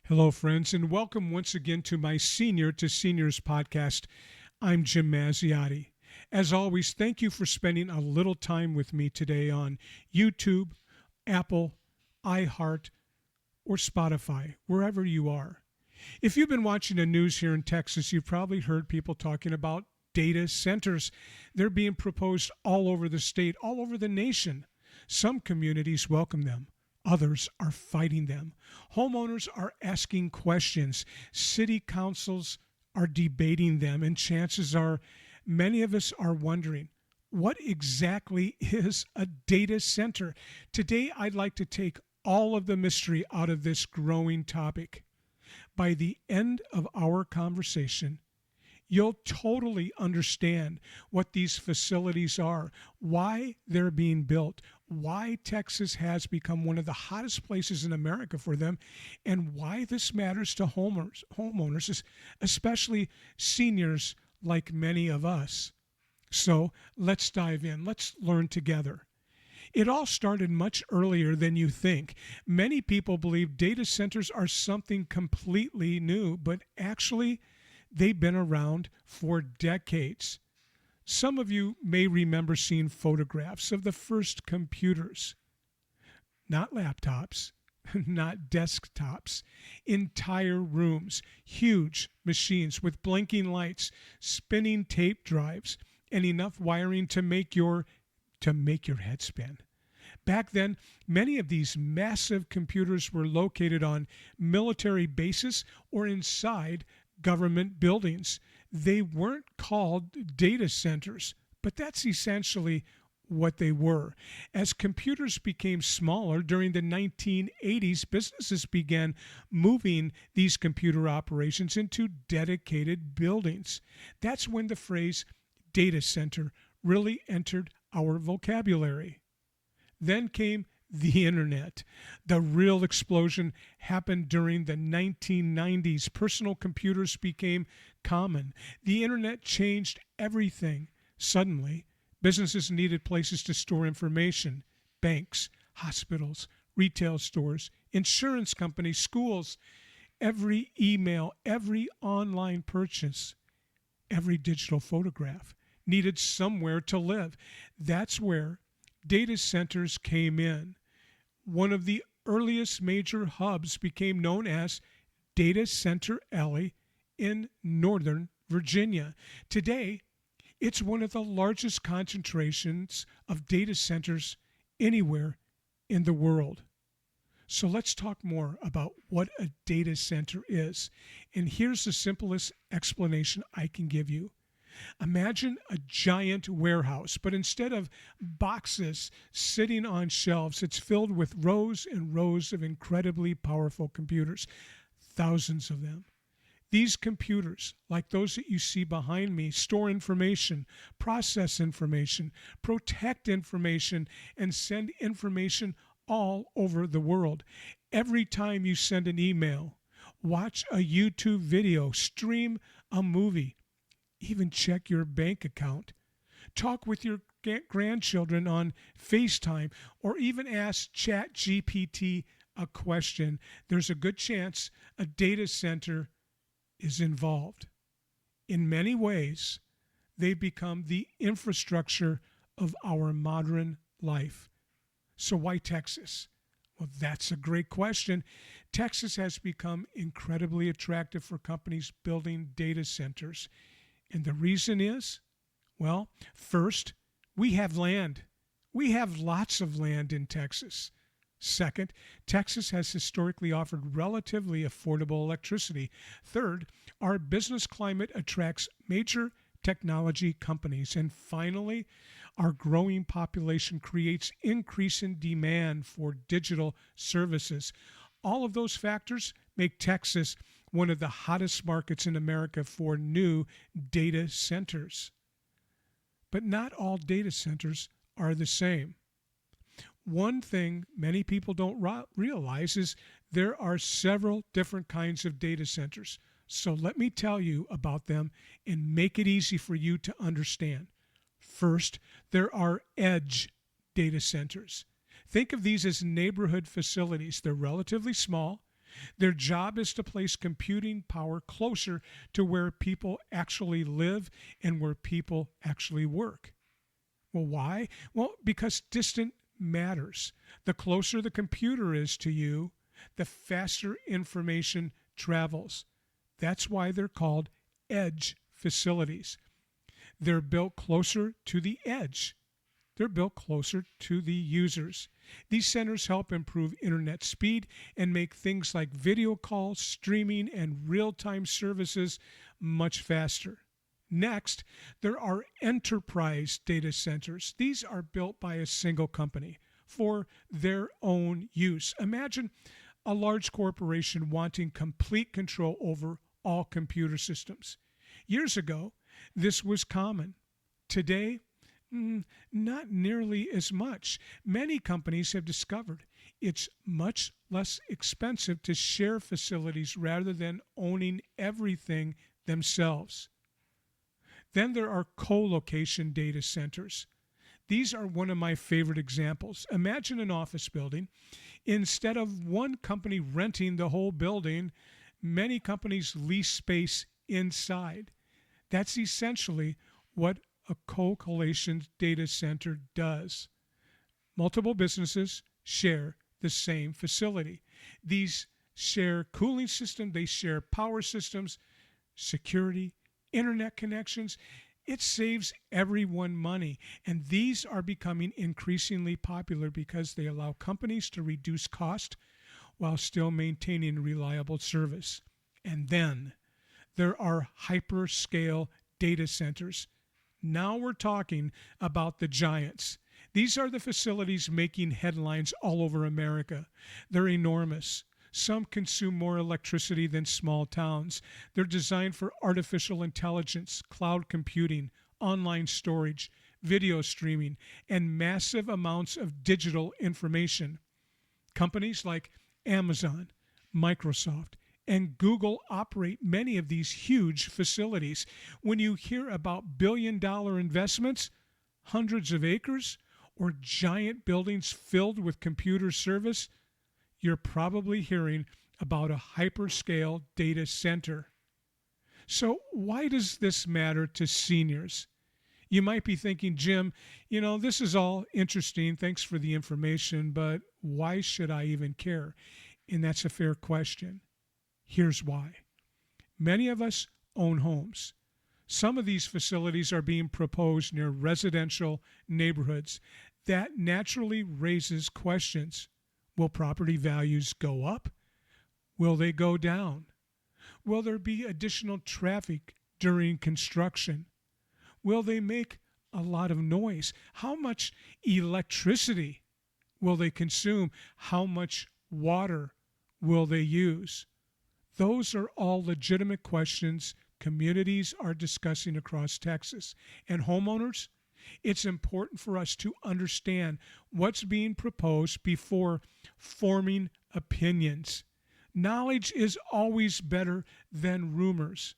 Hello, friends, and welcome once again to my Senior to Seniors podcast. I'm Jim Mazziotti. As always, thank you for spending a little time with me today on YouTube, Apple, iHeart, or Spotify, wherever you are. If you've been watching the news here in Texas, you've probably heard people talking about data centers. They're being proposed all over the state, all over the nation. Some communities welcome them. Others are fighting them. Homeowners are asking questions. City councils are debating them. And chances are many of us are wondering, what exactly is a data center? Today, I'd like to take all of the mystery out of this growing topic. By the end of our conversation, you'll totally understand what these facilities are, why they're being built, why Texas has become one of the hottest places in America for them, and why this matters to homeowners, especially seniors like many of us. So let's dive in. Let's learn together. It all started much earlier than you think. Many people believe data centers are something completely new, but actually, they've been around for decades. Some of you may remember seeing photographs of the first computers, not laptops, not desktops, entire rooms, huge machines with blinking lights, spinning tape drives, and enough wiring to make your head spin. Back then, many of these massive computers were located on military bases or inside government buildings. They weren't called data centers, but that's essentially what they were. As computers became smaller during the 1980s, businesses began moving these computer operations into dedicated buildings. That's when the phrase data center really entered our vocabulary. Then came the internet. The real explosion happened during the 1990s. Personal computers became common. The internet changed everything. Suddenly, businesses needed places to store information. Banks, hospitals, retail stores, insurance companies, schools. Every email, every online purchase, every digital photograph needed somewhere to live. That's where data centers came in. One of the earliest major hubs became known as Data Center Alley in Northern Virginia. Today, it's one of the largest concentrations of data centers anywhere in the world. So let's talk more about what a data center is. And here's the simplest explanation I can give you. Imagine a giant warehouse, but instead of boxes sitting on shelves, it's filled with rows and rows of incredibly powerful computers, thousands of them. These computers, like those that you see behind me, store information, process information, protect information, and send information all over the world. Every time you send an email, watch a YouTube video, stream a movie, even check your bank account, talk with your grandchildren on FaceTime, or even ask ChatGPT a question, there's a good chance a data center is involved. In many ways, they've become the infrastructure of our modern life. So why Texas? Well, that's a great question. Texas has become incredibly attractive for companies building data centers. And the reason is, well, first, we have land. We have lots of land in Texas. Second, Texas has historically offered relatively affordable electricity. Third, our business climate attracts major technology companies. And finally, our growing population creates increasing demand for digital services. All of those factors make Texas one of the hottest markets in America for new data centers. But not all data centers are the same. One thing many people don't realize is there are several different kinds of data centers. So let me tell you about them and make it easy for you to understand. First, there are edge data centers. Think of these as neighborhood facilities. They're relatively small. Their job is to place computing power closer to where people actually live and where people actually work. Well, why? Well, because distance matters. The closer the computer is to you, the faster information travels. That's why they're called edge facilities. They're built closer to the edge. They're built closer to the users. These centers help improve internet speed and make things like video calls, streaming, and real-time services much faster. Next, there are enterprise data centers. These are built by a single company for their own use. Imagine a large corporation wanting complete control over all computer systems. Years ago, this was common. Today, not nearly as much. Many companies have discovered it's much less expensive to share facilities rather than owning everything themselves. Then there are co-location data centers. These are one of my favorite examples. Imagine an office building. Instead of one company renting the whole building, many companies lease space inside. That's essentially what a co-location data center does. Multiple businesses share the same facility. These share cooling systems, they share power systems, security, internet connections. It saves everyone money. And these are becoming increasingly popular because they allow companies to reduce cost while still maintaining reliable service. And then there are hyperscale data centers. Now we're talking about the giants. These are the facilities making headlines all over America. They're enormous. Some consume more electricity than small towns. They're designed for artificial intelligence, cloud computing, online storage, video streaming, and massive amounts of digital information. Companies like Amazon, Microsoft, and Google operate many of these huge facilities. When you hear about billion-dollar investments, hundreds of acres, or giant buildings filled with computer service, you're probably hearing about a hyperscale data center. So why does this matter to seniors? You might be thinking, Jim, this is all interesting. Thanks for the information, but why should I even care? And that's a fair question. Here's why. Many of us own homes. Some of these facilities are being proposed near residential neighborhoods. That naturally raises questions. Will property values go up? Will they go down? Will there be additional traffic during construction? Will they make a lot of noise? How much electricity will they consume? How much water will they use? Those are all legitimate questions communities are discussing across Texas. And homeowners, it's important for us to understand what's being proposed before forming opinions. Knowledge is always better than rumors.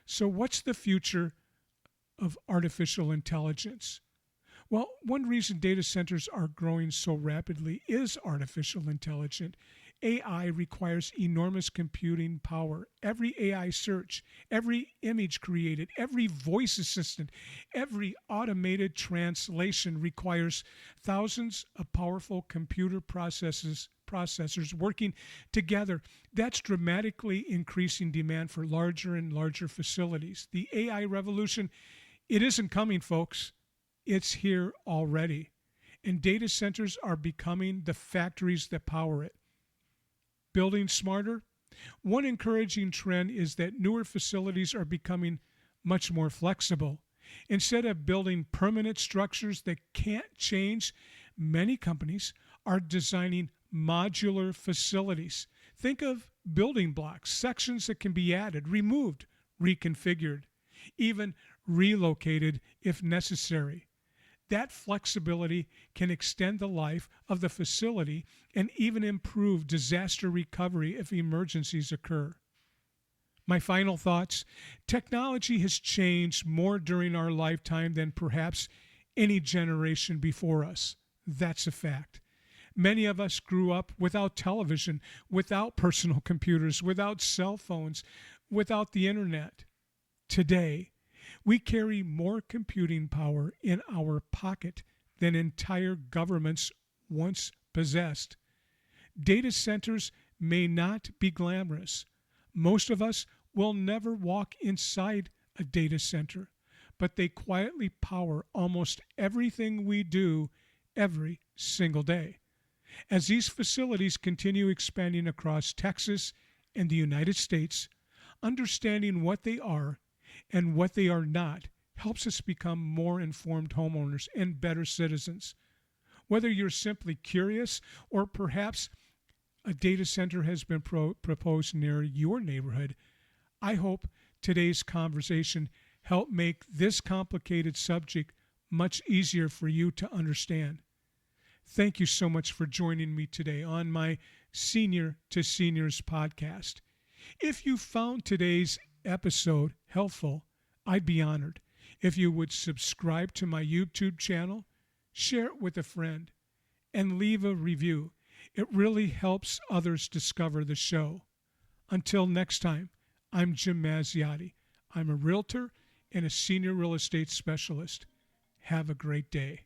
So what's the future of artificial intelligence? Well, one reason data centers are growing so rapidly is artificial intelligence. AI requires enormous computing power. Every AI search, every image created, every voice assistant, every automated translation requires thousands of powerful computer processors working together. That's dramatically increasing demand for larger and larger facilities. The AI revolution, it isn't coming, folks. It's here already. And data centers are becoming the factories that power it. Building smarter? One encouraging trend is that newer facilities are becoming much more flexible. Instead of building permanent structures that can't change, many companies are designing modular facilities. Think of building blocks, sections that can be added, removed, reconfigured, even relocated if necessary. That flexibility can extend the life of the facility and even improve disaster recovery if emergencies occur. My final thoughts: technology has changed more during our lifetime than perhaps any generation before us. That's a fact. Many of us grew up without television, without personal computers, without cell phones, without the internet. Today, we carry more computing power in our pocket than entire governments once possessed. Data centers may not be glamorous. Most of us will never walk inside a data center, but they quietly power almost everything we do every single day. As these facilities continue expanding across Texas and the United States, understanding what they are and what they are not helps us become more informed homeowners and better citizens. Whether you're simply curious or perhaps a data center has been proposed near your neighborhood, I hope today's conversation helped make this complicated subject much easier for you to understand. Thank you so much for joining me today on my Senior to Seniors podcast. If you found today's episode helpful, I'd be honored if you would subscribe to my YouTube channel, share it with a friend, and leave a review. It really helps others discover the show. Until next time, I'm Jim Mazziotti. I'm a realtor and a senior real estate specialist. Have a great day.